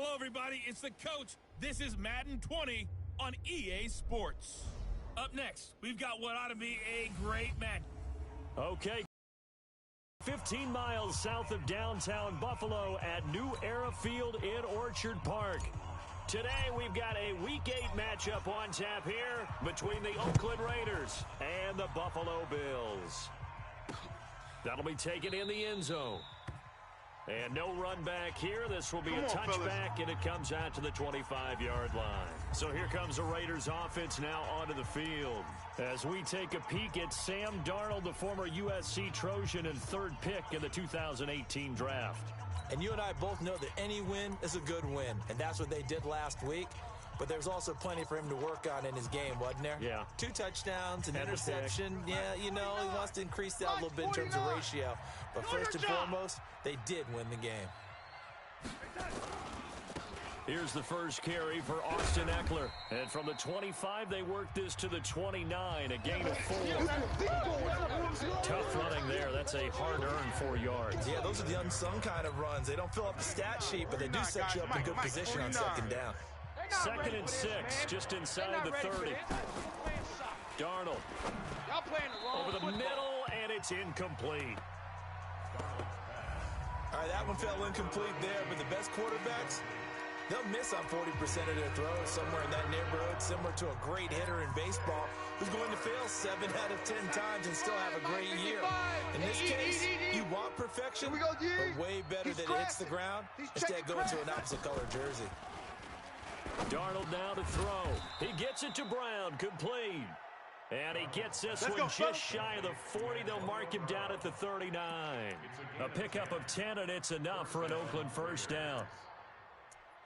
Hello, everybody. It's the coach. This is Madden 20 on EA Sports. Up next, we've got what ought to be a great match. Okay. 15 miles south of downtown Buffalo at New Era Field in Orchard Park. Today, we've got a Week 8 matchup on tap here between the Oakland Raiders and the Buffalo Bills. That'll be taken in the end zone. And no run back here. This will be a touchback, and it comes out to the 25-yard line. So here comes the Raiders offense now onto the field. As we take a peek at Sam Darnold, the former USC Trojan and third pick in the 2018 draft. And you and I both know that any win is a good win, and that's what they did last week. But there's also plenty for him to work on in his game, wasn't there? Yeah. 2 touchdowns, an interception. Yeah, you know, he wants to increase that a little bit in terms of ratio. But first and foremost, they did win the game. Here's the first carry for Austin Eckler. And from the 25, they work this to the 29, a gain of 4. Tough running there. That's a hard-earned 4 yards. Yeah, those are the unsung kind of runs. They don't fill up the stat sheet, but they do set you up in good position on second down. 2nd and 6, just inside the 30. Darnold over the middle, and it's incomplete. All right, that one fell incomplete there, but the best quarterbacks, they'll miss on 40% of their throws, somewhere in that neighborhood, similar to a great hitter in baseball who's going to fail 7 out of 10 times and still have a great year. In this case, you want perfection, but way better that it hits the ground instead of going to an opposite color jersey. Darnold now to throw. He gets it to Brown, complete. And he gets this one just shy of the 40. They'll mark him down at the 39. A pickup of 10, and it's enough for an Oakland first down.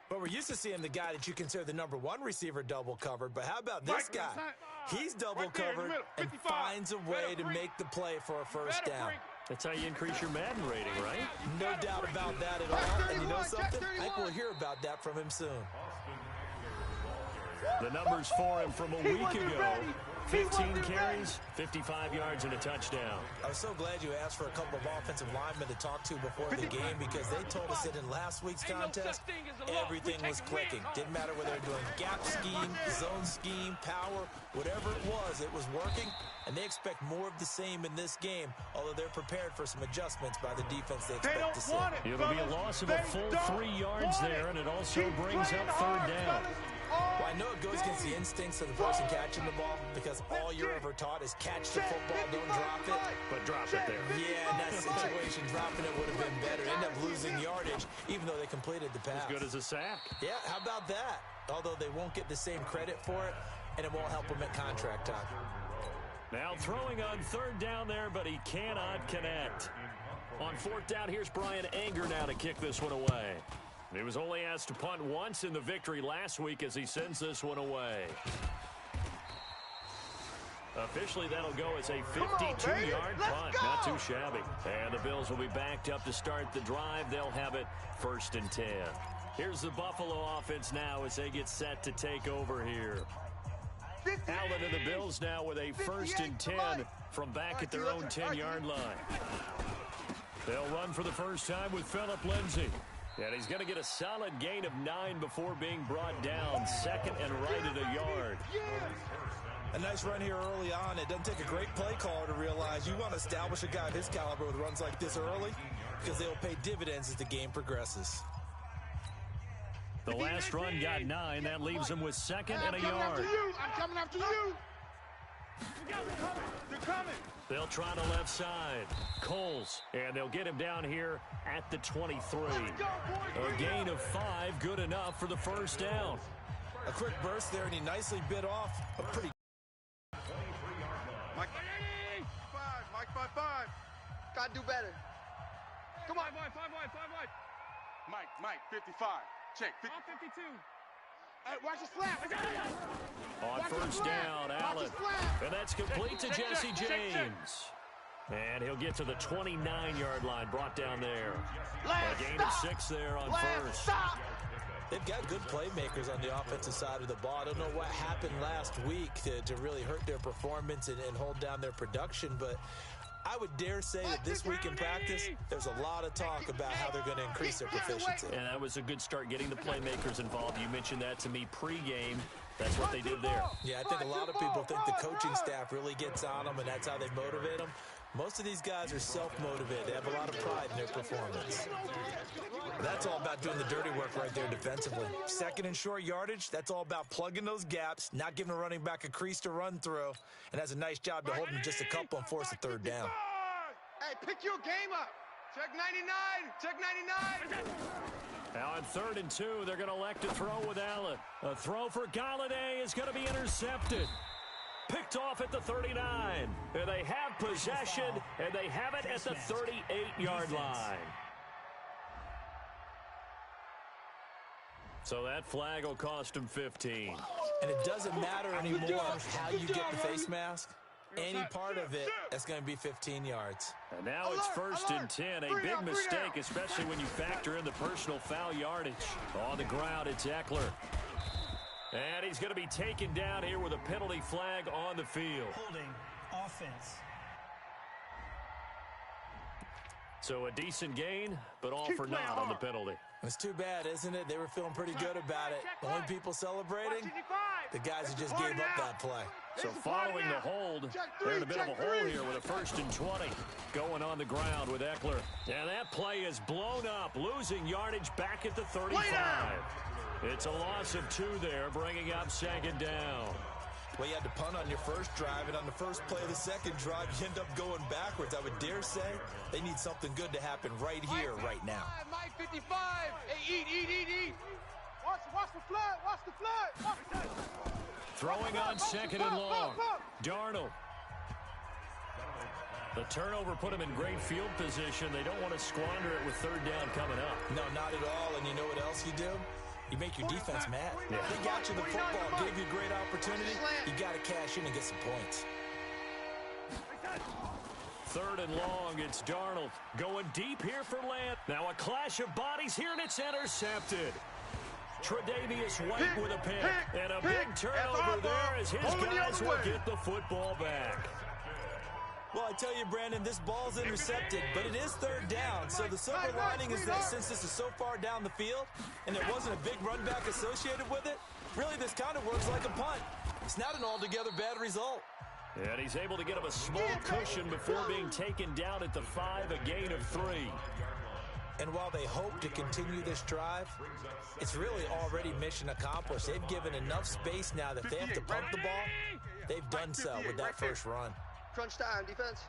But we're used to seeing the guy that you consider the #1 receiver double covered. But how about this guy? He's double covered and finds a way to make the play for a first down. That's how you increase your Madden rating, right? No doubt about that at all. And you know something? I think we'll hear about that from him soon. The numbers for him from a week ago. 15 carries, 55 yards, and a touchdown. I was so glad you asked for a couple of offensive linemen to talk to before the game because they told us that in last week's contest, everything was clicking. Didn't matter whether they're doing gap scheme, zone scheme, power, whatever it was working. And they expect more of the same in this game, although they're prepared for some adjustments by the defense they expect to see. It'll be a loss of a full 3 yards there, and it also brings up 3rd down. Well, I know it goes against the instincts of the person catching the ball because all you're ever taught is catch the football, don't drop it. But drop it there. Yeah, in that situation, dropping it would have been better. End up losing yardage, even though they completed the pass. As good as a sack. Yeah, how about that? Although they won't get the same credit for it, and it won't help them at contract time. Now throwing on 3rd down there, but he cannot connect. On 4th down, here's Brian Anger now to kick this one away. He was only asked to punt once in the victory last week as he sends this one away. Officially, that'll go as a 52-yard punt. Not too shabby. And the Bills will be backed up to start the drive. They'll have it 1st and 10. Here's the Buffalo offense now as they get set to take over here. Allen and the Bills now with a 1st and 10 from back at their own 10-yard line. They'll run for the first time with Phillip Lindsay. And he's going to get a solid gain of 9 before being brought down. 2nd and right at a yard. A nice run here early on. It doesn't take a great play caller to realize you want to establish a guy of his caliber with runs like this early because they'll pay dividends as the game progresses. The last run got 9. That leaves him with 2nd and a yard. I'm coming after you. They're coming. They'll try the left side. Coles, and they'll get him down here at the 23. A gain of 5, good enough for the first down. A quick burst there, and he nicely bit off a pretty... Mike 5. Gotta do better. Come on. 5 wide. Mike, 55. Check. 52. Hey, watch the slap. On first down, Allen. And that's complete to Jesse James. And he'll get to the 29-yard line, brought down there. A gain of 6 there on first. They've got good playmakers on the offensive side of the ball. I don't know what happened last week to really hurt their performance and hold down their production, but I would dare say that this week in practice, there's a lot of talk about how they're going to increase their proficiency. And that was a good start getting the playmakers involved. You mentioned that to me pregame. That's what they did there. Yeah, I think a lot of people think the coaching staff really gets on them, and that's how they motivate them. Most of these guys are self-motivated. They have a lot of pride in their performance. That's all about doing the dirty work right there defensively. Second and short yardage, that's all about plugging those gaps, not giving a running back a crease to run through, and has a nice job to hold him just a couple and force a third down. Hey, pick your game up. Check 99. Check 99. Now on 3rd and 2, they're going to elect to throw with Allen. A throw for Galladay is going to be intercepted. Picked off at the 39. And they have possession, and they have it at the 38-yard line. So that flag will cost him 15. And it doesn't matter anymore how you get the face mask. Any part of it, that's going to be 15 yards. And now it's 1st and 10. A big mistake, especially when you factor in the personal foul yardage. On the ground, it's Eckler. And he's going to be taken down here with a penalty flag on the field. Holding offense. So a decent gain, but all for naught on the penalty. It's too bad, isn't it? They were feeling pretty good about it. The only people celebrating, the guys who just gave up that play. So following the hold, they're in a bit of a hole here with a 1st and 20. Going on the ground with Eckler. And that play is blown up, losing yardage back at the 35. It's a loss of 2 there, bringing up 2nd down. Well, you had to punt on your first drive, and on the first play of the second drive, you end up going backwards. I would dare say they need something good to happen right here, right now. Mike 55. Hey, eat. Watch the flood. Watch the flood. Throwing on 2nd and long. Darnold. The turnover put him in great field position. They don't want to squander it with 3rd down coming up. No, not at all. And you know what else you do? You make your defense mad. Yeah. They got you the football, gave you a great opportunity. You got to cash in and get some points. 3rd and long, it's Darnold going deep here for Land. Now a clash of bodies here, and it's intercepted. Tre'Davious White with a pick. And a big turnover there as his guys will get the football back. Well, I tell you, Brandon, this ball's intercepted, but it is 3rd down. So the silver lining is that since this is so far down the field and there wasn't a big run back associated with it, really this kind of works like a punt. It's not an altogether bad result. And he's able to get him a small cushion before being taken down at the 5, a gain of 3. And while they hope to continue this drive, it's really already mission accomplished. They've given enough space now that if they have to punt the ball, they've done so with that first run. Crunch time, defense.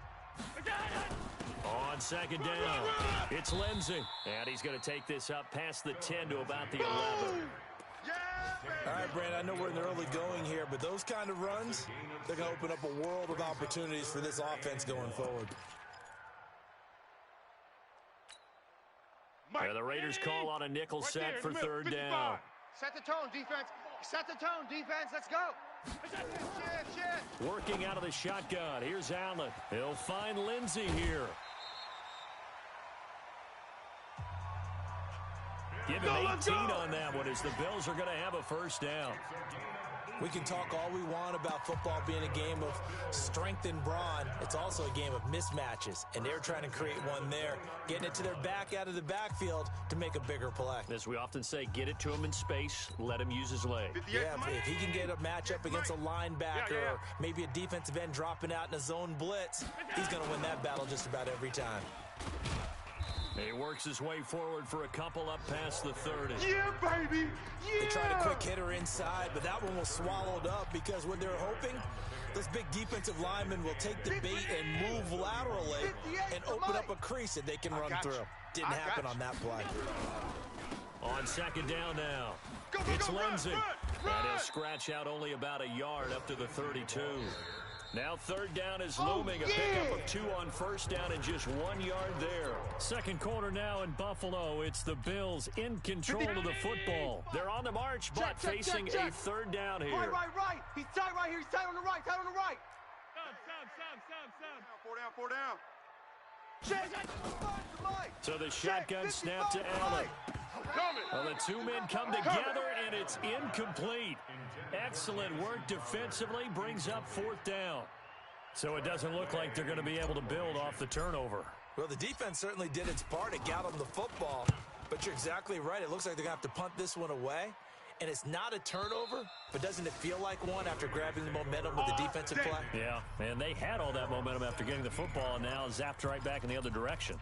On 2nd down, it's Lindsey. And he's going to take this up past the 10 to about the 11. All right, Brandon, I know we're in the early going here, but those kind of runs, they're going to open up a world of opportunities for this offense going forward. And the Raiders call on a nickel set for 3rd down. Set the tone, defense. Set the tone, defense. Let's go. Shit. Working out of the shotgun. Here's Allen. He'll find Lindsey here. Give him 18 on that one as the Bills are going to have a 1st down. We can talk all we want about football being a game of strength and brawn. It's also a game of mismatches, and they're trying to create one there, getting it to their back out of the backfield to make a bigger play. As we often say, get it to him in space, let him use his leg. Yeah, if he can get a matchup against a linebacker or maybe a defensive end dropping out in a zone blitz, he's going to win that battle just about every time. He works his way forward for a couple up past the 30. Yeah, baby. Yeah. They tried a quick hitter inside, but that one was swallowed up because what they're hoping, this big defensive lineman will take the bait and move laterally and open up a crease that they can run through. Didn't happen on that play. On 2nd down now, it's Lindsey. And he'll scratch out only about a yard up to the 32. Now 3rd down is looming, a pickup of 2 on 1st down and just 1 yard there. 2nd quarter now in Buffalo. It's the Bills in control of the football. They're on the march, but facing a 3rd down here. Right. He's tight right here. He's tight on the right. Stop. So the shotgun snap to Allen. Well, the 2 men come together, and it's incomplete. Excellent work defensively, brings up 4th down. So it doesn't look like they're going to be able to build off the turnover. Well, the defense certainly did its part. It got them the football. But you're exactly right. It looks like they're going to have to punt this one away. And it's not a turnover, but doesn't it feel like one after grabbing the momentum with the defensive play? Yeah, and they had all that momentum after getting the football and now zapped right back in the other direction.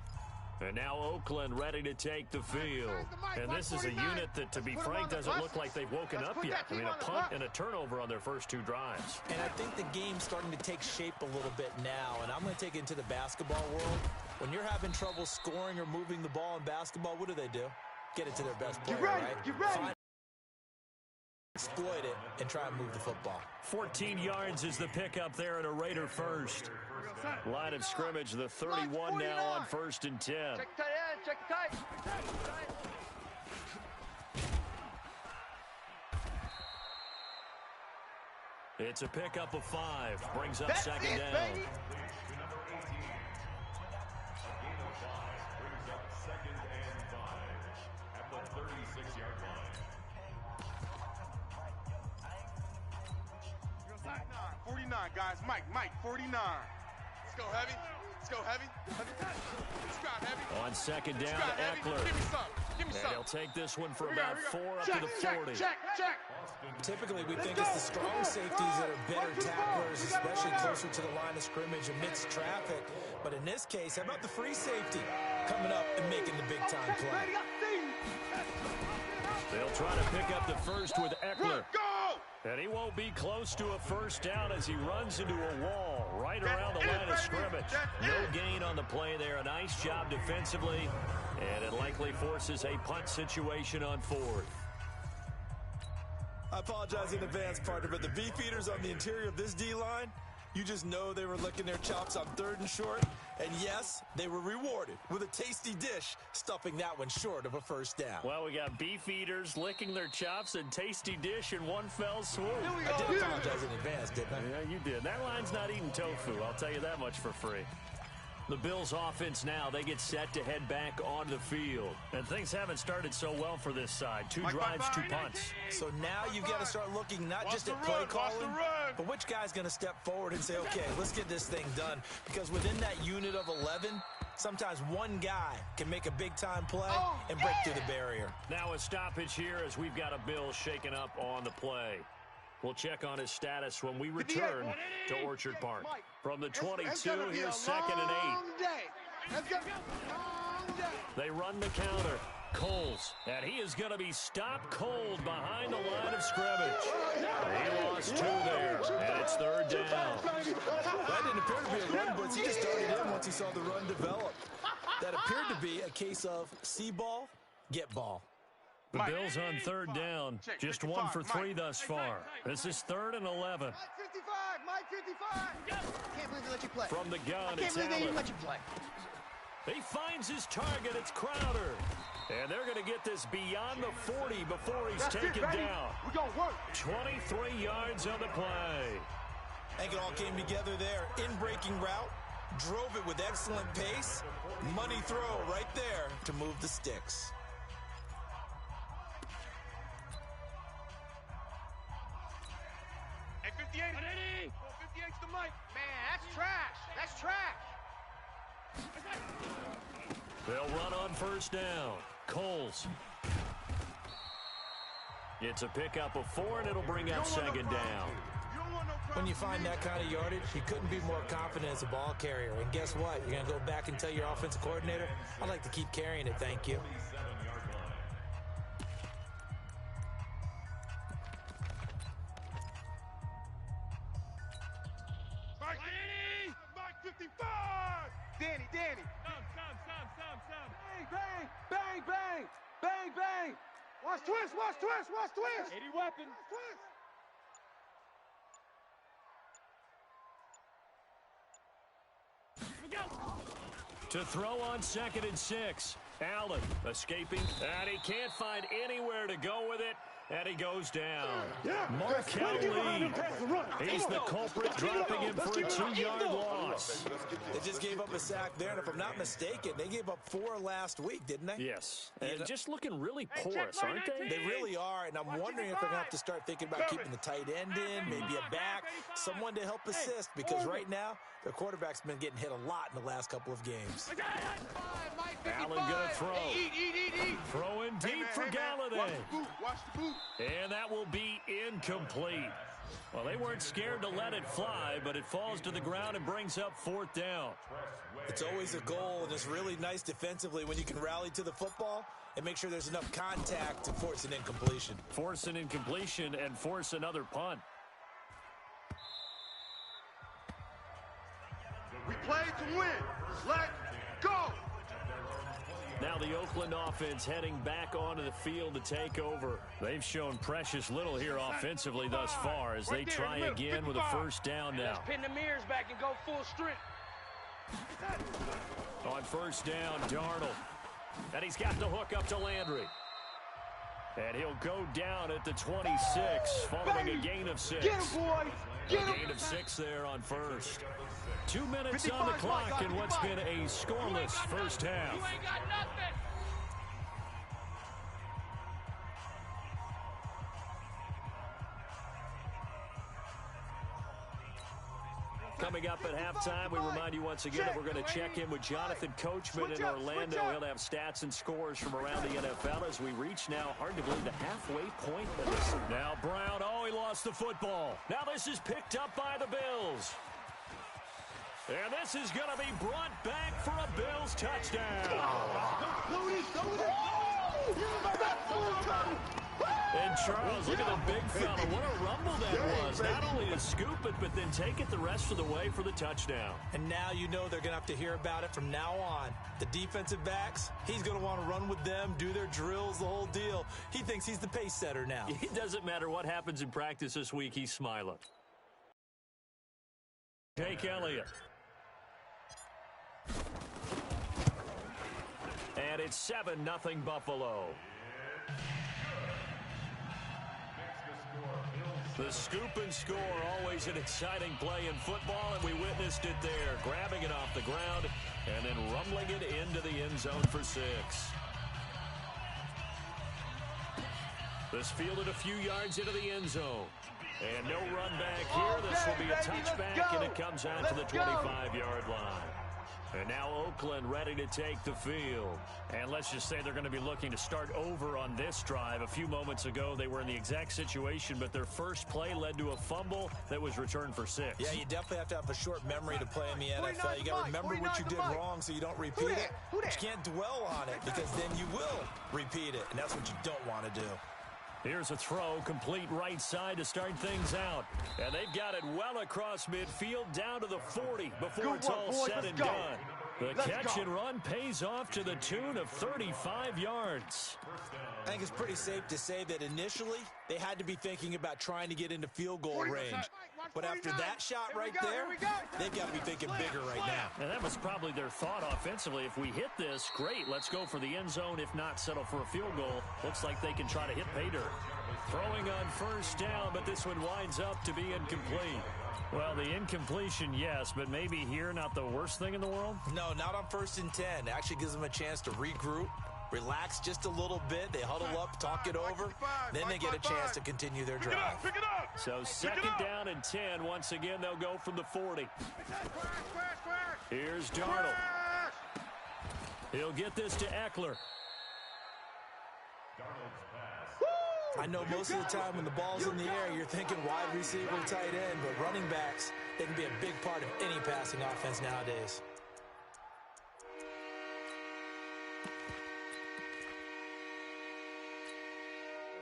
And now Oakland ready to take the field. And this is a unit that, to be frank, doesn't look like they've woken up yet. I mean, a punt and a turnover on their first 2 drives. And I think the game's starting to take shape a little bit now. And I'm going to take it into the basketball world. When you're having trouble scoring or moving the ball in basketball, what do? Get it to their best player, right? Get ready. Exploit it and try and move the football. 14 yards is the pickup there at a Raider first. Line of scrimmage, the 31 now on 1st and 10. Check tight end, check tight. It's a pickup of 5. Brings up That's second it, down. baby. Brings up 2nd and 5 at the 36-yard line. 49, guys. Mike, 49. Let's go heavy. Let's go heavy. Let's go heavy. On second down Let's to go heavy. Eckler. Give me some. Give me And some. he'll take this one for Here we go, about here we 4 go. up Check, to the check, 40. check. Typically, we think it's the strong safeties that are better tacklers, especially closer to the line of scrimmage amidst traffic. But in this case, how about the free safety coming up and making the big-time play? They'll try to pick up the first with Eckler. Go! And he won't be close to a first down as he runs into a wall right around the line of scrimmage. No gain on the play there. A nice job defensively. And it likely forces a punt situation on 4th. I apologize in advance, partner, but the beefeaters on the interior of this D-line, you just know they were licking their chops on 3rd and short. And yes, they were rewarded with a tasty dish, stuffing that one short of a first down. Well, we got beef eaters licking their chops and tasty dish in one fell swoop. I did apologize in advance, didn't I? Yeah, you did. That line's not eating tofu. I'll tell you that much for free. The Bills offense now, they get set to head back onto the field. And things haven't started so well for this side. 2 drives, 2 punts. So now you've got to start looking not just at play calling, but which guy's going to step forward and say, okay, let's get this thing done. Because within that unit of 11, sometimes one guy can make a big-time play and break through the barrier. Now a stoppage here as we've got a Bill shaken up on the play. We'll check on his status when we return to Orchard Park. From the 22, here's 2nd and 8. They run the counter. Coles, and he is going to be stopped cold behind the line of scrimmage. He lost 2 there, and it's 3rd down. That didn't appear to be a run blitz. He just started in once he saw the run develop. That appeared to be a case of see ball, get ball. The Bills on 3rd down, just 1 for 3 thus far. This is 3rd and 11. Mike 55. Can't believe they let you play. From the gun, I can't it's believe they Allen. even let you play. He finds his target. It's Crowder. And they're going to get this beyond the 40 before he's taken down. We're going to work. 23 yards on the play. I think it all came together there. In-breaking route, drove it with excellent pace. Money throw right there to move the sticks. Hey, 58. 58's the mic. Man, that's trash. That's trash. They'll run on 1st down. Coles. It's a pickup of 4, and it'll bring up 2nd down. When you find that kind of yardage, you couldn't be more confident as a ball carrier. And guess what? You're going to go back and tell your offensive coordinator, I'd like to keep carrying it, thank you. Mike 55. Danny. Bang. Watch twist. 80 weapons. To throw on 2nd and 6. Allen escaping, and he can't find anywhere to go with it. And he goes down. Markel Lee. He's the culprit, dropping him for a 2-yard loss. They just gave up a sack there, and if I'm not mistaken, they gave up 4 last week, didn't they? Yes, and just looking really porous, aren't they? They really are, and I'm wondering if they're going to have to start thinking about keeping the tight end in, maybe a back, someone to help assist, because right now, their quarterback's been getting hit a lot in the last couple of games. Allen going to throw. Throwing deep for Galladay. And that will be incomplete. Well, they weren't scared to let it fly, but it falls to the ground and brings up 4th down. It's always a goal, and it's really nice defensively when you can rally to the football and make sure there's enough contact to force an incompletion. Force an incompletion and force another punt. We play to win. Let's go. Now the Oakland offense heading back onto the field to take over. They've shown precious little here offensively thus far as they try again with a 1st down now. Let's pin the mirrors back and go full strength. On 1st down, Darnold. And he's got the hook up to Landry. And he'll go down at the 26, following a gain of 6. Get him, boy. Get him. A gain of 6 there on 1st. 2 minutes on the clock in what's been a scoreless 1st half. You ain't got nothing. Coming up at halftime, we remind you once again that we're going to check in with Jonathan Coachman in Orlando. He'll have stats and scores from around the NFL as we reach now, hard to believe, the halfway point of this. Now Brown, he lost the football. Now this is picked up by the Bills. And this is going to be brought back for a Bills touchdown. And Charles, look at the big fella. What a rumble that was. Not only to scoop it, but then take it the rest of the way for the touchdown. And now you know they're going to have to hear about it from now on. The defensive backs, he's going to want to run with them, do their drills, the whole deal. He thinks he's the pace setter now. It doesn't matter what happens in practice this week, he's smiling. Jake Elliott. And it's 7-0 Buffalo. The scoop and score, always an exciting play in football, and we witnessed it there, grabbing it off the ground and then rumbling it into the end zone for 6. This fielded a few yards into the end zone. And no run back here. This will be a touchback, and it comes out to the 25-yard line. And now Oakland ready to take the field. And let's just say they're going to be looking to start over on this drive. A few moments ago, they were in the exact situation, but their first play led to a fumble that was returned for 6. Yeah, you definitely have to have a short memory to play in the NFL. You got to remember what you did wrong so you don't repeat it. But you can't dwell on it because then you will repeat it, and that's what you don't want to do. Here's a throw, complete right side to start things out. And they've got it well across midfield down to the 40 before it's all said and done. The catch and run pays off to the tune of 35 yards. I think it's pretty safe to say that initially they had to be thinking about trying to get into field goal range. But after that shot right there, they've got to be thinking bigger right now. And that was probably their thought offensively. If we hit this, great, let's go for the end zone. If not, settle for a field goal. Looks like they can try to hit pay dirt. Throwing on 1st down, but this one winds up to be incomplete. Well, the incompletion, yes, but maybe here not the worst thing in the world? No, not on 1st and 10. It actually gives them a chance to regroup, relax just a little bit. They huddle up, talk it over. Then they get a chance to continue their drive. So 2nd down and 10. Once again, they'll go from the 40. Here's Darnold. He'll get this to Eckler. I know most of the time when the ball's in the air, you're thinking wide receiver, tight end, but running backs, they can be a big part of any passing offense nowadays.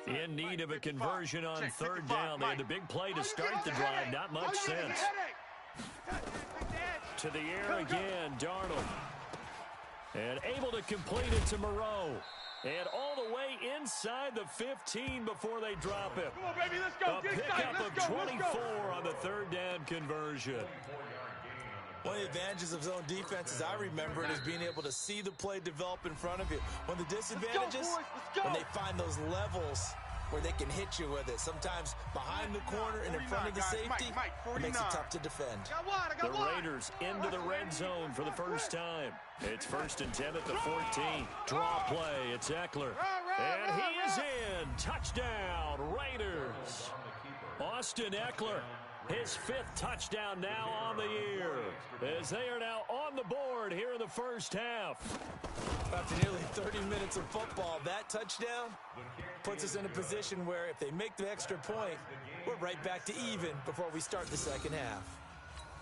In need of a conversion on 3rd down. They had the big play to start the drive. Not much sense. To the air again, Darnold. And able to complete it to Moreau. And all the way inside the 15 before they drop it. Come on, baby, let's go. A pickup of 24 on the 3rd down conversion. One of the advantages of zone defense, as I remember it, is being able to see the play develop in front of you. One of the disadvantages, when they find those levels where they can hit you with it. Sometimes behind the corner and in front of the safety, it makes it tough to defend. The Raiders into the red zone for the first time. It's 1st and 10 at the 14. Draw play. It's Eckler. And he is in. Touchdown, Raiders. Austin Eckler, his 5th touchdown now on the year, as they are now on the board here in the first half. After nearly 30 minutes of football, that touchdown puts us in a position where if they make the extra point, we're right back to even before we start the second half.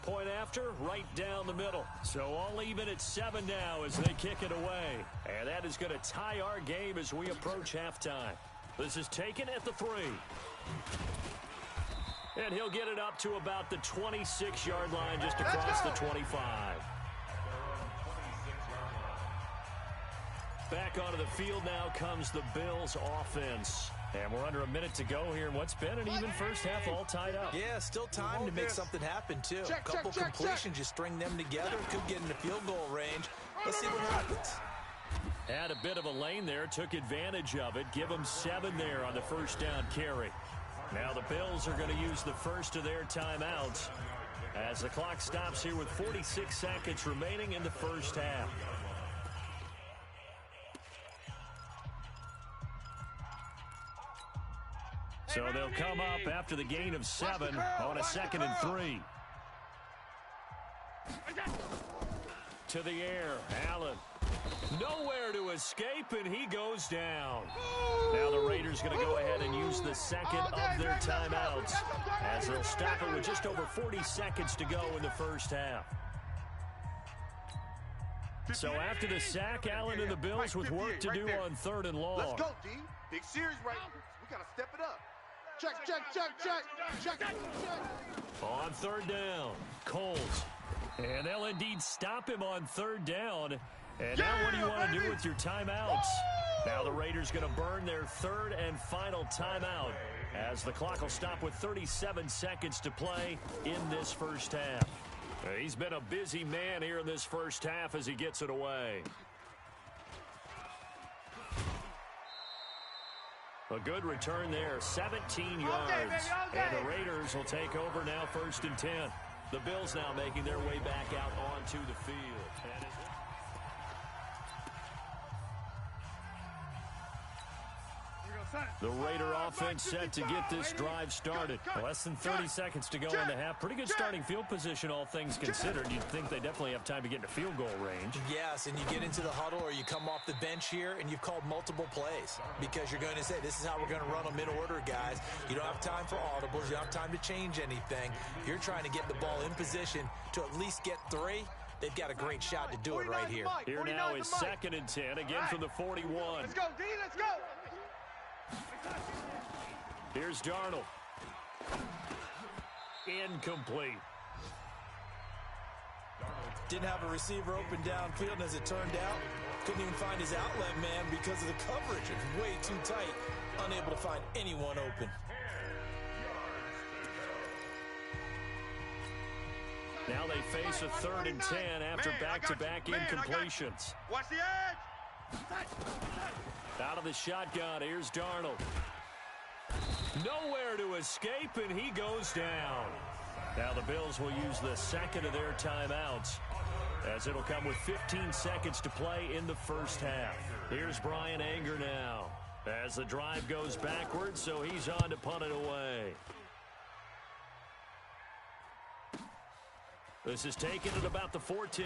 Point after, right down the middle. So all even at 7 now as they kick it away. And that is going to tie our game as we approach halftime. This is taken at the 3. And he'll get it up to about the 26-yard line, just across the 25. Back onto the field now comes the Bills offense. And we're under a minute to go here in what's been an even first half, all tied up. Yeah, still time to make something happen, too. A couple completions, you string them together, could get into field goal range. Let's see what happens. Had a bit of a lane there, took advantage of it. Give them 7 there on the first down carry. Now the Bills are going to use the first of their timeouts as the clock stops here with 46 seconds remaining in the first half. So they'll come up after the gain of 7 on a 2nd and 3. To the air, Allen. Nowhere to escape, and he goes down. Now the Raiders going to go ahead and use the second of their timeouts as they'll stop it with just over 40 seconds to go in the first half. So after the sack, Allen and the Bills with work to do on 3rd and long. Let's go, D. Big series right here. We got to step it up. Check. On 3rd down, Coles. And they'll indeed stop him on 3rd down. And now what do you want to do with your timeouts? Now the Raiders going to burn their 3rd and final timeout as the clock will stop with 37 seconds to play in this first half. He's been a busy man here in this first half as he gets it away. A good return there, 17 yards. And the Raiders will take over now 1st and 10. The Bills now making their way back out onto the field. The Raider offense set to get this drive started. Less than 30 seconds to go in the half. Pretty good starting field position, all things considered. You'd think they definitely have time to get into field goal range. Yes, and you get into the huddle or you come off the bench here and you've called multiple plays because you're going to say, this is how we're going to run them in order, guys. You don't have time for audibles. You don't have time to change anything. You're trying to get the ball in position to at least get 3. They've got a great shot to do it right here. Here now is 2nd and 10, again from the 41. Let's go, D, let's go. Here's Darnold. Incomplete. Didn't have a receiver open downfield, and as it turned out, couldn't even find his outlet man because of the coverage. It's way too tight, unable to find anyone open. Now they face a 3rd and 10 after back-to-back incompletions. Watch the edge. Out of the shotgun, here's Darnold. Nowhere to escape, and he goes down. Now the Bills will use the 2nd of their timeouts as it'll come with 15 seconds to play in the first half. Here's Brian Anger now as the drive goes backwards, so he's on to punt it away. This is taken at about the 14.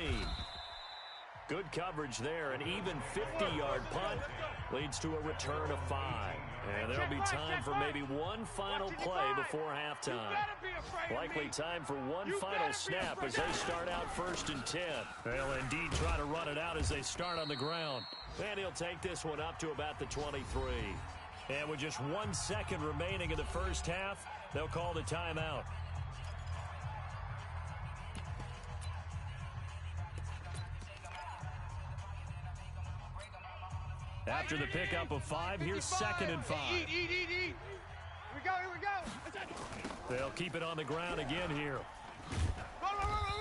Good coverage there. An even 50-yard punt leads to a return of 5. And there'll be time for maybe one final play before halftime. Likely time for one final snap as they start out 1st and 10. They'll indeed try to run it out as they start on the ground. And he'll take this one up to about the 23. And with just 1 second remaining in the first half, they'll call the timeout. After the pickup of 5, here's 2nd and 5. Eat. Here we go. They'll keep it on the ground again here.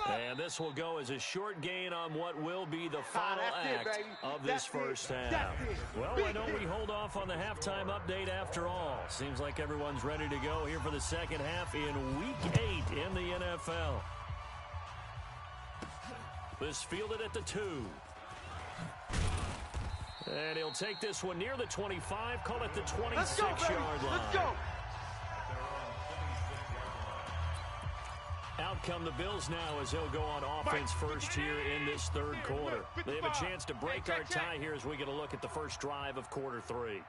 And this will go as a short gain on what will be the final act of this first half. Well, why don't we hold off on the halftime update after all? Seems like everyone's ready to go here for the second half in Week 8 in the NFL. This fielded at the 2. And he'll take this one near the 25, call it the 26-yard line. Let's go. Out come the Bills now as they'll go on offense first here in this third quarter. They have a chance to break our tie here as we get a look at the first drive of quarter 3.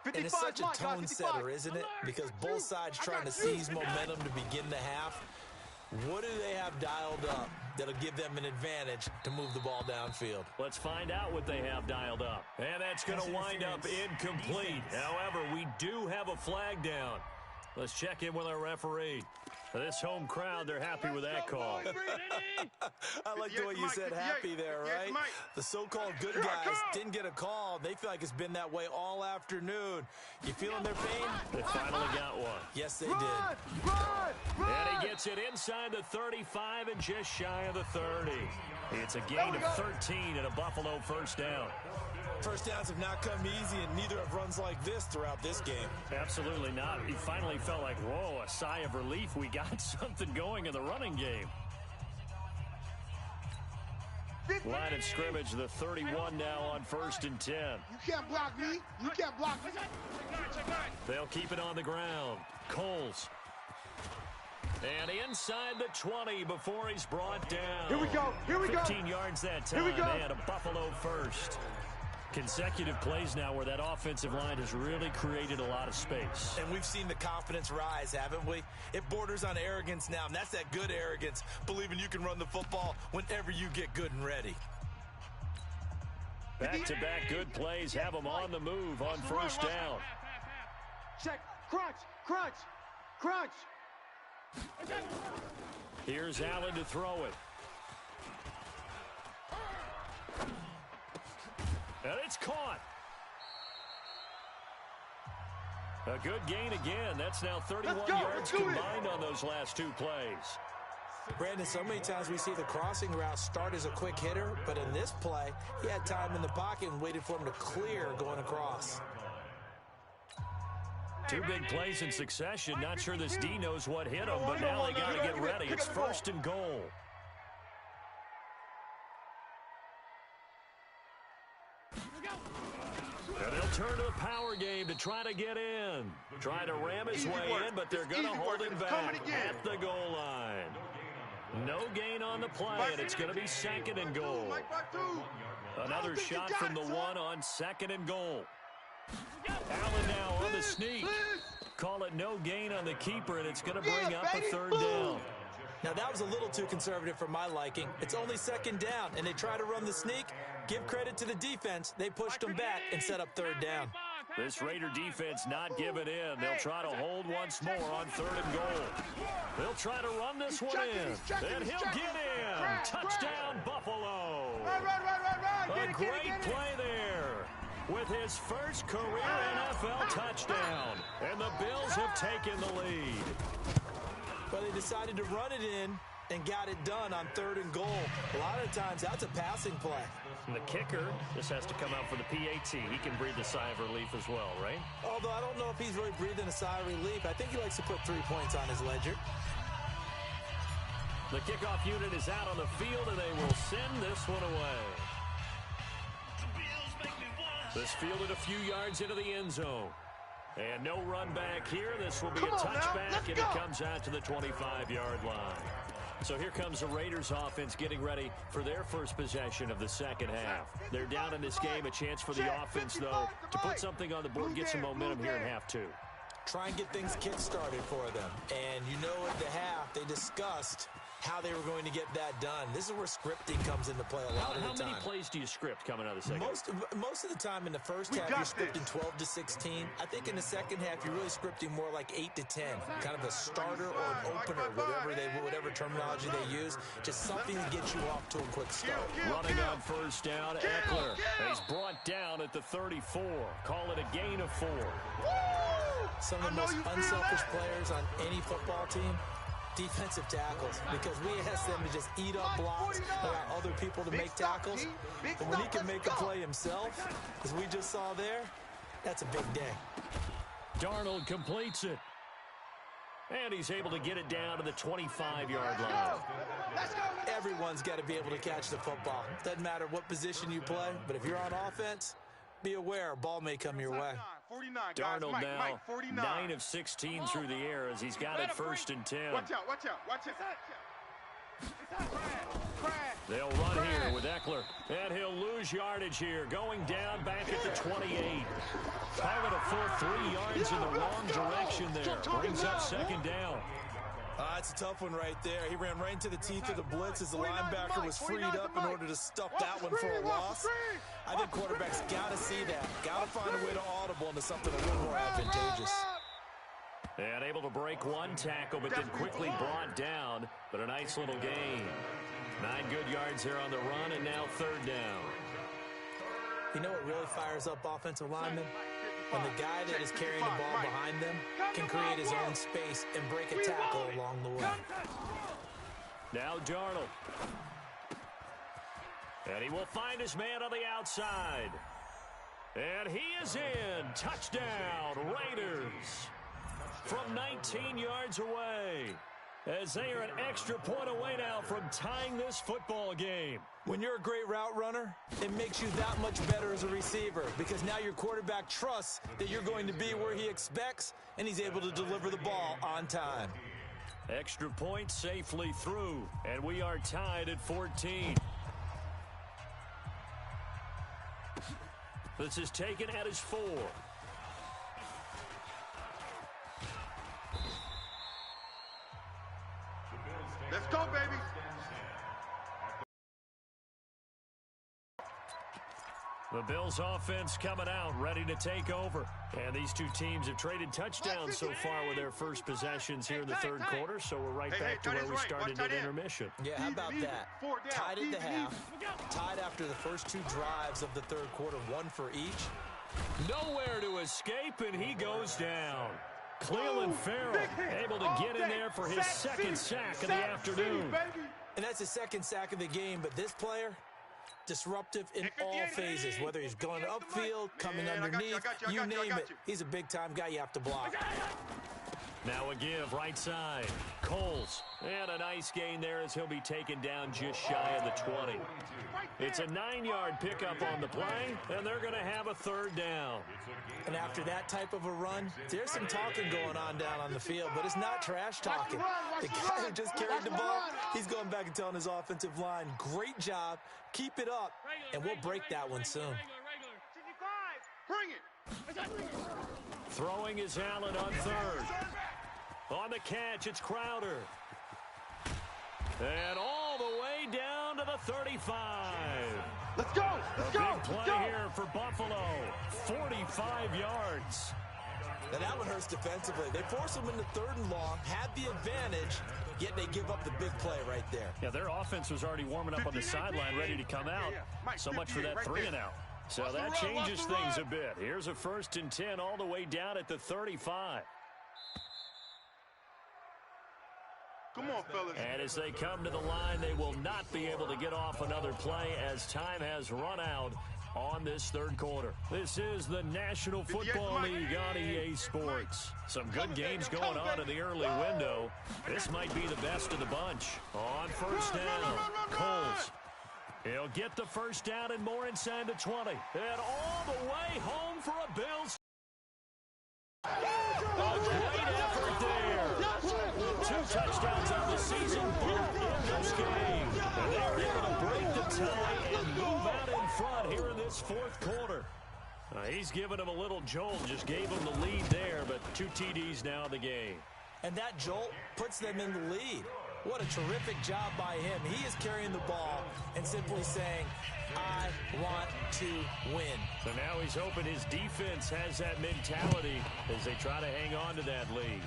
And it's such a tone setter, isn't it? Because both sides trying to seize momentum to begin the half. What do they have dialed up that'll give them an advantage to move the ball downfield? Let's find out what they have dialed up. And that's going to wind up incomplete. However, we do have a flag down. Let's check in with our referee. This home crowd, they're happy with that call. I like the way you said happy there, right? The so-called good guys didn't get a call. They feel like it's been that way all afternoon. You feeling their pain? They finally got one. Yes, they did. And he gets it inside the 35 and just shy of the 30. It's a gain of 13 and a Buffalo first down. First downs have not come easy, and neither have runs like this throughout this game. Absolutely not. He finally felt like, whoa, a sigh of relief. We got something going in the running game. Line of scrimmage, the 31 now on 1st and 10. You can't block me. You can't block me. They'll keep it on the ground. Coles. And inside the 20 before he's brought down. Here we go. Here we go. 15 yards that time. Here we go. And a Buffalo first. Consecutive plays now where that offensive line has really created a lot of space. And we've seen the confidence rise, haven't we? It borders on arrogance now, and that's that good arrogance, believing you can run the football whenever you get good and ready. Back-to-back good plays have them on the move on first down. Check. Crunch. Crunch. Crunch. Here's Allen to throw it. And it's caught. A good gain again. That's now 31 yards combined on those last 2 plays. Brandon, so many times we see the crossing route start as a quick hitter, but in this play, he had time in the pocket and waited for him to clear going across. 2 big plays in succession. Not sure this D knows what hit him, but now they got to get ready. It's 1st and goal. And they'll turn to the power game to try to get in. Try to ram his way in, but they're going to hold him back at the goal line. No gain on the play, and it's going to be 2nd and goal. Another shot from the 1 on 2nd and goal. Allen now on the sneak. Call it no gain on the keeper, and it's going to bring up a 3rd down. Now, that was a little too conservative for my liking. It's only 2nd down, and they try to run the sneak. Give credit to the defense. They pushed them back and set up 3rd down. This Raider defense not giving in. They'll try to hold once more on 3rd and goal. They'll try to run this one in. And he'll get in. Touchdown, Buffalo. A great play there with his first career NFL touchdown. And the Bills have taken the lead. But they decided to run it in and got it done on 3rd and goal. A lot of times, that's a passing play. And the kicker, this has to come out for the PAT. He can breathe a sigh of relief as well, right? Although I don't know if he's really breathing a sigh of relief. I think he likes to put 3 points on his ledger. The kickoff unit is out on the field, and they will send this one away. This fielded a few yards into the end zone. And no run back here. This will be a touchback, and it comes out to the 25-yard line. So here comes the Raiders offense getting ready for their first possession of the second half. They're down in this game. A chance for the offense, though, to put something on the board, get some momentum here in half 2. Try and get things kick-started for them. And you know at the half, they discussed how they were going to get that done. This is where scripting comes into play a lot of the time. How many plays do you script coming out of the second? Most of the time in the first half, you're scripting 12 to 16. I think in the second half, you're really scripting more like 8 to 10. Kind of a starter or an opener, whatever terminology they use. Just something to get you off to a quick start. Running on first down, Eckler. He's brought down at the 34. Call it a gain of 4. Some of the most unselfish players on any football team defensive tackles, because we ask them to just eat up blocks, allow other people to make tackles. But when he can make a play himself, as we just saw there, that's a big day. Darnold completes it. And he's able to get it down to the 25-yard line. Everyone's got to be able to catch the football. Doesn't matter what position you play, but if you're on offense, be aware a ball may come your way. Darnold now 9 of 16 through the air as he's got it 1st and 10. Watch out, watch out, watch out. They'll run here with Eckler, and he'll lose yardage here, going down back at the 28. Call it a full 3 yards in the wrong direction there. Brings up 2nd down. That's a tough one right there. He ran right into the teeth of the blitz as the linebacker was freed up in order to stuff that one for a loss. I think quarterbacks got to see that. Got to find a way to audible into something a little more advantageous. And able to break one tackle, but then quickly brought down. But a nice little gain. 9 good yards here on the run, and now 3rd down. You know what really fires up offensive linemen? When the guy that is carrying the ball behind them can create his own space and break a tackle along the way. Now Darnold. And he will find his man on the outside. And he is in. Touchdown, Raiders. From 19 yards away. As they are an extra point away now from tying this football game. When you're a great route runner, it makes you that much better as a receiver, because now your quarterback trusts that you're going to be where he expects, and he's able to deliver the ball on time. Extra point safely through, and we are tied at 14. This is taken at his 4. Let's go, baby. The Bills offense coming out, ready to take over. And these two teams have traded touchdowns so far with their first possessions here in the 3rd quarter, so we're right back to where we started at intermission. Yeah, how about that? Tied at the half, tied after the first 2 drives of the 3rd quarter, 1 for each. Nowhere to escape, and he goes down. Cleveland Farrell able to get in there for his 2nd sack of the afternoon. And that's his 2nd sack of the game, but this player, disruptive in all phases, whether he's going upfield, coming underneath, you name it. He's a big-time guy you have to block. Now a give right side. Coles. And a nice gain there as he'll be taken down just shy of the 20. It's a 9-yard pickup on the play, and they're going to have a 3rd down. And after that type of a run, there's some talking going on down on the field, but it's not trash talking. The guy who just carried the ball, he's going back and telling his offensive line, great job, keep it up, and we'll break that one soon. Bring it. Throwing is Allen on 3rd. On the catch, it's Crowder. And all the way down to the 35. Let's go. Let's go. Big play here for Buffalo. 45 yards. And that one hurts defensively. They force them into 3rd and long, had the advantage, yet they give up the big play right there. Yeah, their offense was already warming up on the sideline, ready to come out. So much for that 3 and out. So that changes things a bit. Here's a 1st and 10 all the way down at the 35. Come on, fellas. And as they come to the line, they will not be able to get off another play as time has run out on this 3rd quarter. This is the National Football League on EA Sports. Some good games going on in the early window. This might be the best of the bunch. On 1st down, Coles. He'll get the 1st down and more inside the 20. And all the way home for a Bills. A great effort there. 2 touchdowns on the season, both in this game. And they're able to break the tie and move out in front here in this 4th quarter. He's given him a little jolt, just gave him the lead there, but 2 TDs now in the game. And that jolt puts them in the lead. What a terrific job by him. He is carrying the ball and simply saying, I want to win. So now he's hoping his defense has that mentality as they try to hang on to that lead.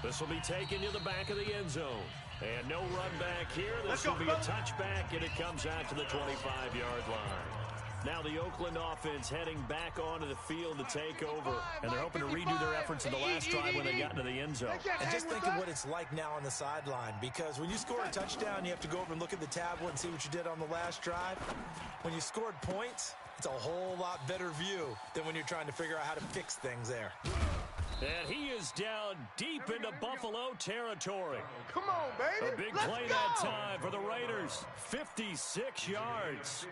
This will be taken to the back of the end zone. And no run back here. This will be a touchback, and it comes out to the 25-yard line. Now the Oakland offense heading back onto the field to take over. And they're hoping to redo their efforts in the last drive when they got into the end zone. And just think of what it's like now on the sideline, because when you score a touchdown, you have to go over and look at the tablet and see what you did on the last drive. When you scored points, it's a whole lot better view than when you're trying to figure out how to fix things there. And he is down deep into Buffalo territory. Come on, baby. A big Let's play go. that time for the Raiders. 56 yards.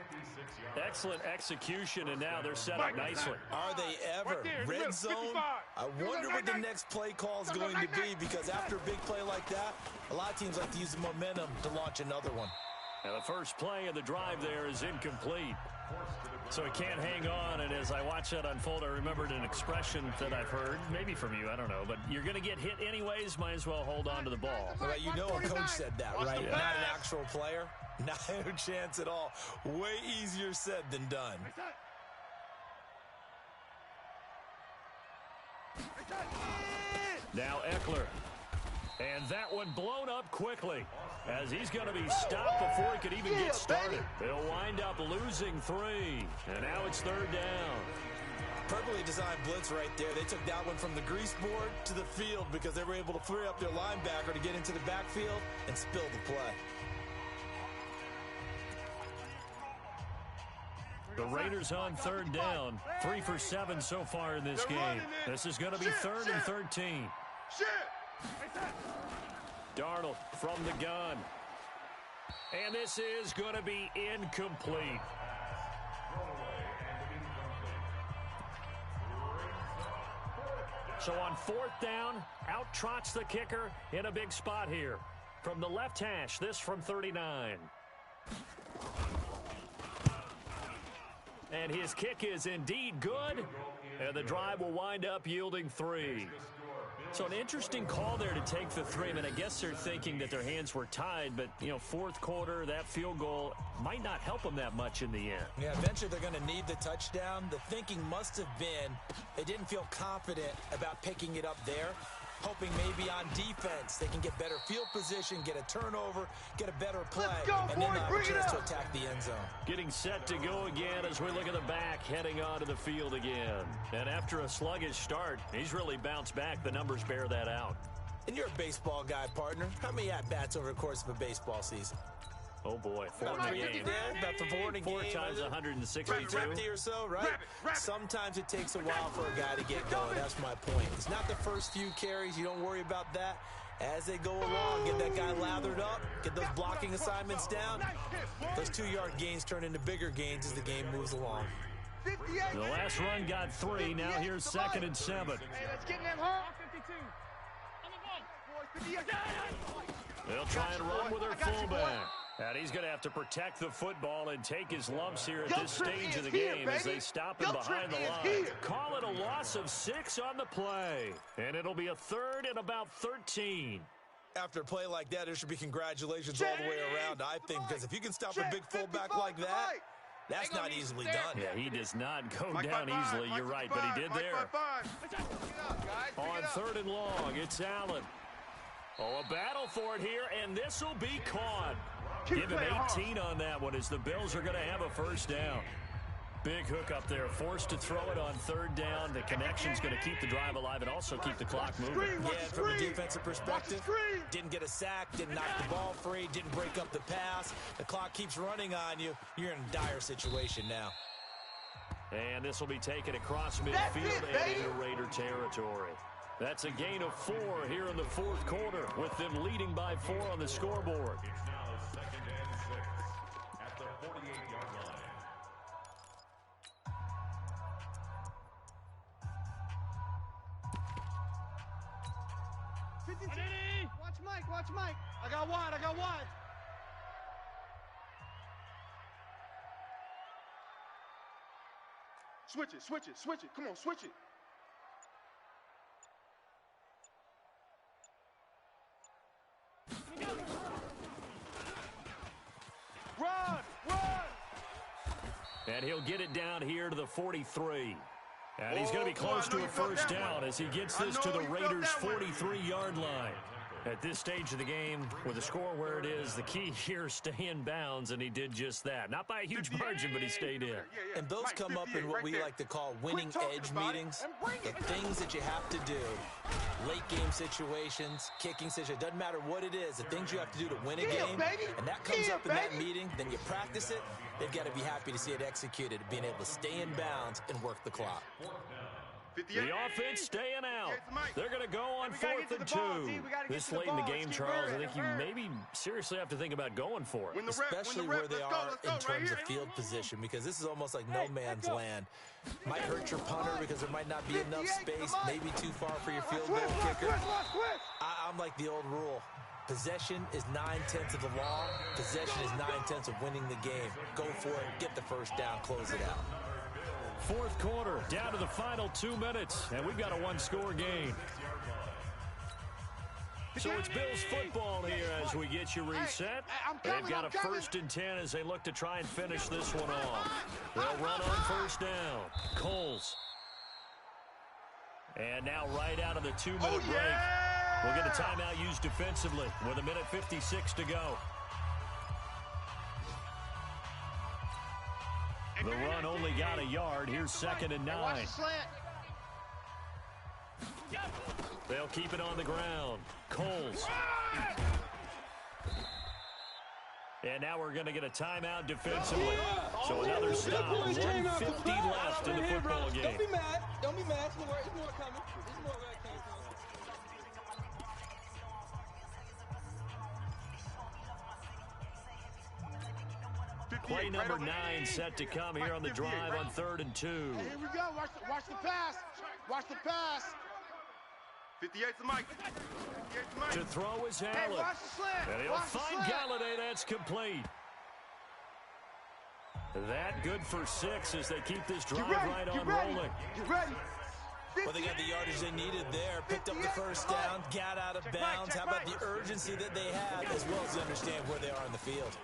Excellent execution, and now they're set up nicely. Are they ever? Red zone? I wonder what the next play call is going to be, because after a big play like that, a lot of teams like to use the momentum to launch another one. Now the first play of the drive there is incomplete. So he can't hang on, and as I watch that unfold, I remembered an expression that I've heard, maybe from you, I don't know, but you're going to get hit anyways, might as well hold on to the ball. Well, you know a coach said that, right? Not an actual player. Not a chance at all. Way easier said than done. Now Eckler. And that one blown up quickly, as he's going to be stopped before he could even get started. They'll wind up losing 3, and now it's third down. Perfectly designed blitz right there. They took that one from the grease board to the field because they were able to free up their linebacker to get into the backfield and spill the play. The Raiders on third down, 3 for 7 so far in this game. This is going to be 3rd and 13. Darnold from the gun. And this is going to be incomplete. So on 4th down, out trots the kicker in a big spot here. From the left hash, this from 39. And his kick is indeed good. And the drive will wind up yielding 3. So an interesting call there to take the 3. I mean, I guess they're thinking that their hands were tied, but, you know, 4th quarter, that field goal might not help them that much in the end. Yeah, eventually they're going to need the touchdown. The thinking must have been they didn't feel confident about picking it up there, hoping maybe on defense they can get better field position, get a turnover, get a better play, and then have a chance to attack the end zone. Getting set to go again as we look at the back, heading onto the field again. And after a sluggish start, he's really bounced back. The numbers bear that out. And you're a baseball guy, partner. How many at-bats over the course of a baseball season? Oh, boy. 4 in a game. About 4 in a game. 4 times 162. 50 or so, right? Sometimes it takes a while for a guy to get going. That's my point. It's not the first few carries. You don't worry about that. As they go along, get that guy lathered up, get those blocking assignments down. Those 2-yard gains turn into bigger gains as the game moves along. The last run got 3. Now here's 2nd and 7. Hey, let's get in them, huh? 52. They'll try and run with their fullback. And he's going to have to protect the football and take his lumps here at this stage of the game as they stop him behind the line. Call it a loss of 6 on the play. And it'll be a 3rd and about 13. After a play like that, there should be congratulations all the way around, I think, because if you can stop a big fullback like that, that's not easily done. Yeah, he does not go down easily. You're right, but he did there. On 3rd and long, it's Allen. Oh, a battle for it here, and this will be caught. Give him 18 on that one as the Bills are going to have a first down. Big hook up there, forced to throw it on 3rd down. The connection's going to keep the drive alive and also keep the clock moving. Yeah, from a defensive perspective, didn't get a sack, didn't knock the ball free, didn't break up the pass. The clock keeps running on you. You're in a dire situation now. And this will be taken across midfield and into Raider territory. That's a gain of 4 here in the 4th quarter, with them leading by 4 on the scoreboard. It's now 2nd and 6 at the 48-yard line. Watch Mike, watch Mike. I got wide, I got wide. Switch it, switch it, switch it. Come on, switch it. Run! Run! And he'll get it down here to the 43. And he's going to be close to a first down as he gets this to the Raiders' 43-yard line. At this stage of the game, with the score where it is, the key here is stay in bounds, and he did just that. Not by a huge margin, but he stayed in. And those come up in what we like to call winning edge meetings. The things that you have to do, late game situations, kicking situations, doesn't matter what it is, the things you have to do to win a game, and that comes up in that meeting, then you practice it, they've got to be happy to see it executed, being able to stay in bounds and work the clock. The offense staying out. They're going to go on 4th and 2. This late in the game, Charles, I think you maybe seriously have to think about going for it. Especially where they are in terms of field position, because this is almost like no man's land. Might hurt your punter because there might not be enough space, maybe too far for your field goal kicker. I'm like the old rule. Possession is 9/10 of the law. Possession is 9/10 of winning the game. Go for it, get the first down, close it out. 4th quarter, down to the final 2 minutes, and we've got a one-score game. So it's Bills football here as we get you reset. They've got a 1st and 10 as they look to try and finish this one off. They'll run on 1st down. Coles. And now right out of the 2-minute break, we'll get a timeout used defensively with 1:56 to go. The run only got a yard. Here's 2nd and 9. They'll keep it on the ground. Coles. And now we're going to get a timeout defensively. So another stop. 1:50 left in the football game. Don't be mad. Don't be mad. There's more coming. There's more where it came from. Play number 9 set to come here on the drive on 3rd and 2. Hey, here we go. Watch the pass. Watch the pass. 58's the mic. To throw is Allen. Hey, watch the slant. And he'll find Galladay. That's complete. That good for 6 as they keep this drive right on rolling. You ready? Well, they got the yardage they needed there. Picked up the first down, got out of bounds. How about the urgency that they have, as well as they understand where they are in the field?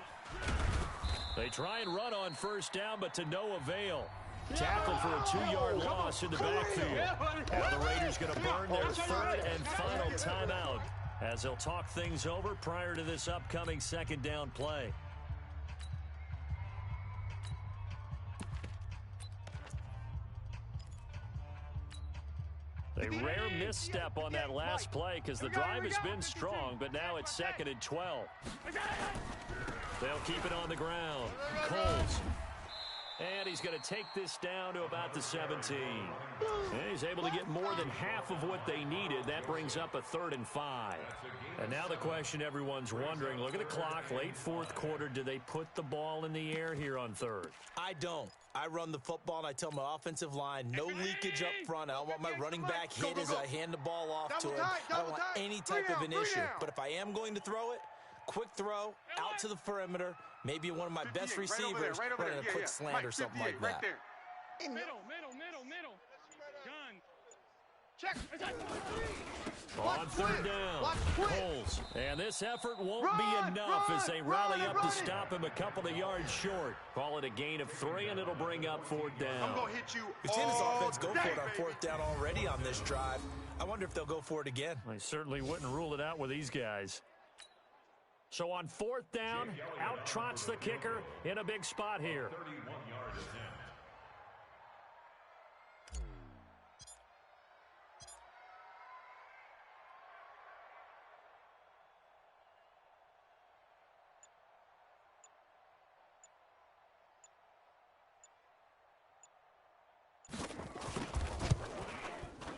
They try and run on 1st down, but to no avail. Tackled for a 2-yard loss in the backfield. Now the Raiders going to burn their 3rd and final timeout as they'll talk things over prior to this upcoming 2nd down play. A rare misstep on that last play because the drive has been strong, but now it's 2nd and 12. They'll keep it on the ground. Coles. And he's going to take this down to about the 17. And he's able to get more than half of what they needed. That brings up a 3rd and 5. And now the question everyone's wondering, look at the clock, late 4th quarter. Do they put the ball in the air here on 3rd? I don't. I run the football, and I tell my offensive line, no leakage up front. I don't want my running back hit as I hand the ball off to him. I don't want any type of an issue. But if I am going to throw it, quick throw, out to the perimeter, maybe one of my best receivers running a quick slant or something like that. Middle. Gun. Check. On 3rd down, Coles. And this effort won't be enough as they rally up to stop him a couple of yards short. Call it a gain of 3, and it'll bring up 4th down. I'm going to hit you. We've seen this offense go for it on 4th down already on this drive. I wonder if they'll go for it again. I certainly wouldn't rule it out with these guys. So on 4th down, out trots the kicker in a big spot here. 31-yard attempt.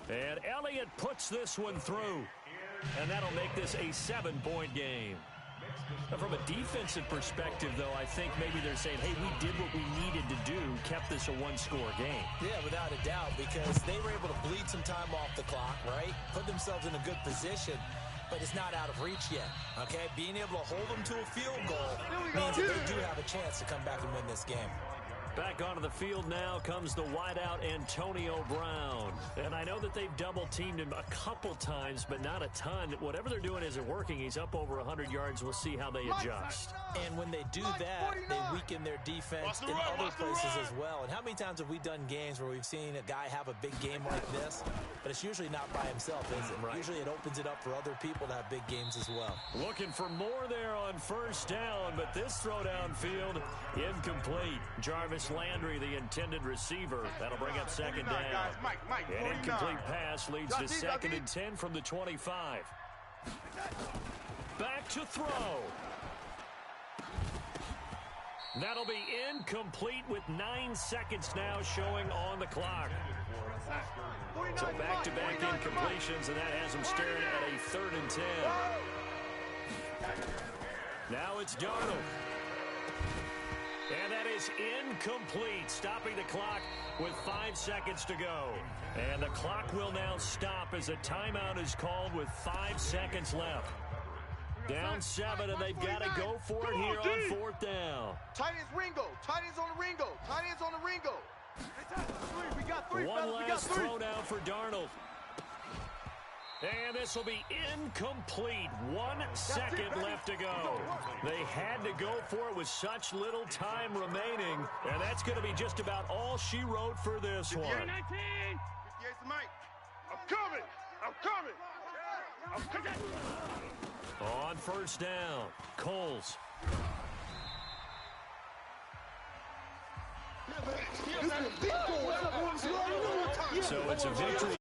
And Elliott puts this one through. And that'll make this a 7-point game. Now, from a defensive perspective, though, I think maybe they're saying, hey, we did what we needed to do, kept this a 1-score game. Yeah, without a doubt, because they were able to bleed some time off the clock, right? Put themselves in a good position, but it's not out of reach yet, okay? Being able to hold them to a field goal means that they do have a chance to come back and win this game. Back onto the field now comes the wideout Antonio Brown. And I know that they've double-teamed him a couple times, but not a ton. Whatever they're doing isn't working. He's up over 100 yards. We'll see how they adjust. And when they do that, they weaken their defense in other places as well. And how many times have we done games where we've seen a guy have a big game like this, but it's usually not by himself, is it? Right. Usually it opens it up for other people to have big games as well. Looking for more there on first down, but this throw downfield incomplete. Jarvis Landry, the intended receiver. That'll bring up second down. An incomplete pass leads to 2nd and 10 from the 25. Back to throw. That'll be incomplete with 9 seconds now showing on the clock. So back-to-back incompletions, and that has him staring at a 3rd and 10. Now it's Darnold. And that is incomplete, stopping the clock with 5 seconds to go. And the clock will now stop as a timeout is called with 5 seconds left. Down 7, and they've got to go for it here on 4th down. Tight ends Ringo. Tight ends on the Ringo. Tight ends on the Ringo. We got 3. One last throw down for Darnold. And this will be incomplete. 1 second left to go. They had to go for it with such little time remaining. And that's going to be just about all she wrote for this one. 58's the mic. I'm coming. I'm coming. I'm coming. On first down, Coles. So it's a victory.